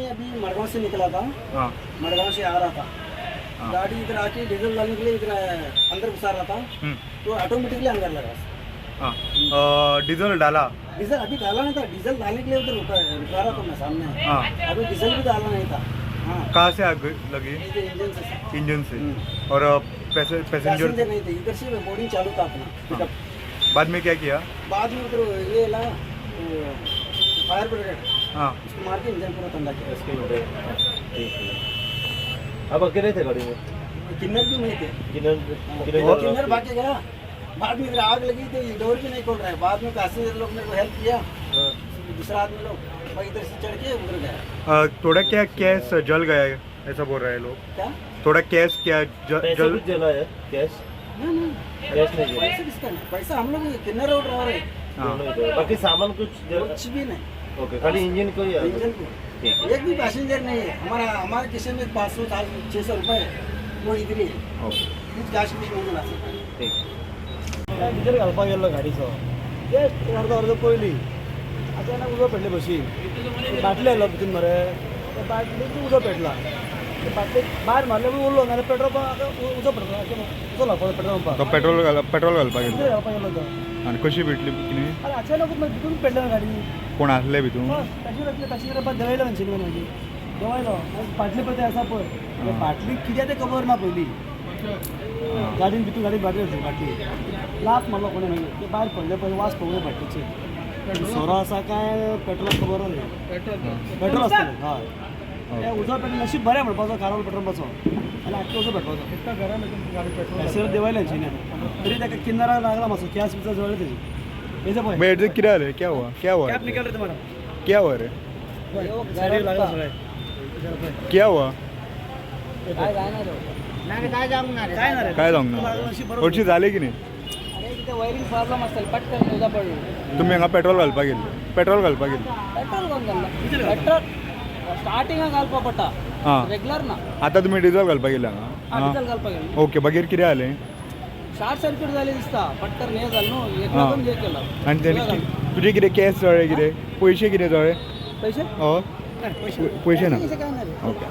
अभी मडगांव से निकला था, हाँ मडगांव से आ रहा था, हाँ। गाड़ी इधर आके डीजल डालने के लिए इधर अंदर घुसा रहा था, तो ऑटोमेटिकली अंदर लगा। हाँ डीजल डाला। डीजल अभी डाला नहीं था, डीजल डालने के लिए उधर रुका रहा था मैं सामने। हाँ अभी डीजल भी डालना नहीं था। हाँ, कहाँ से आग लगी? इंजन से। इंजन से। और पैसेंजर पैसेंजर नहीं थे, इधर से बोर्डिंग चालू था अपना पिकअप। बाद में क्या किया? बाद में उधर ये ला फायर ब्रिगेड, हाँ उसको मार के इंजन पूरा ठंडा किया। अब अकेले थे गाड़ी में? किन्नर भी नहीं थे, किन्नर किन्नर भाग के गया। बाद में इधर आग लगी तो डोर भी नहीं खोल रहा है। बाद में पैसेंजर लोग ने हेल्प किया, दूसरा आदमी लोग भाई इधर से चढ़ के उधर गया। थोड़ा क्या कैश जल गया है ऐसा बोल रहे हैं लोग। क्या थोड़ा कैश क्या जल कुछ जला है? कैश नहीं, कैश नहीं जला। पैसा किसका नहीं, पैसा हम लोग किन्नर रोड रहा है, हाँ दोनों ही जला। बाकी सामान कुछ कुछ भी नहीं। ओके, खाली इंजन को ही है। इंजन को एक भी पैसेंजर नहीं है। हमारे किसी में 500 600 रुपये वो इधर ही है। ओके कुछ कॅश कुछ नहीं मिला सकता। ठीक डिझेल घालपाक गेल्लो गाडीचो जस्ट अर्द पयलीं अचानक उजो पेटले बशी बाटली आयलो भितून मरे ते बाटलीक उजो पेटला ते बाटलीक भायर मारले उरलो नाल्यार पेट्रोल पंप उजो पेटलो उजो लागलो पेट्रोल पंपाक तो पेट्रोल घालपाक गेलो डिझेल घालपाक गेलो तो आनी कशी भेटली कितें? अरे अचानक भितून पेटले ना गाडी कोण आसले भितून? पॅसेंजर देवयलो म्हणशील मागीर देवयलो बाटली पळय आसा पळय बाटली कित्याक तें खबर ना पयलीं गाडीन भितून गाडी बाटली आसली बाटली लात मारलो कोणें मागीर ते भायर पडले पळय वास पळय बाटलीचे सोरो आसा काय पेट्रोल खबर ना पेट्रोल आसतलें हय ते उजो पेट्रोल नशीब बरें म्हणपाचो खारोल पेट्रोल पाचो आनी आख्खे उजो पेटपाचो पॅसेंजर देवयले न्हय तरी ताका किन्नराक लागला मातसो कॅस बिचा जळ्ळे तेजी हेजे पळय मैं कितें जालें? क्या हुआ? क्या हुआ? कॅप निकल रे तुम्हारा क्या हुआ रे? गाडी लागला सगळे क्या हुआ? काय जायना रे काय जामणार काय ना रे काय जावंक ना? हरशीं जालें की न्ही? अरे कितें वायरींग प्रॉब्लम आसतलें पटकन उजा पडलें तुमी हांगा पेट्रोल घालपाक गेल्ले? पेट्रोल घालपाक गेल्ले? पेट्रोल कोण घालना पेट्रोल स्टार्टिंगाक घालपा पडटा हां रेग्युलर ना आतां तुमी डिझल घालपाक गेले हांगा? डिझेल घालपाक गेले ओके मागीर कितें जालें? शॉर्ट सर्किट जाली दिसता पटकन हें जालें न्हू एक लागून हें केला आनी तेणी तुजें कितें कॅश जळ्ळे कितें? पयशे कितें जळ्ळे? पैसे हय पैसे पयशे ना? काय नाही रे ओके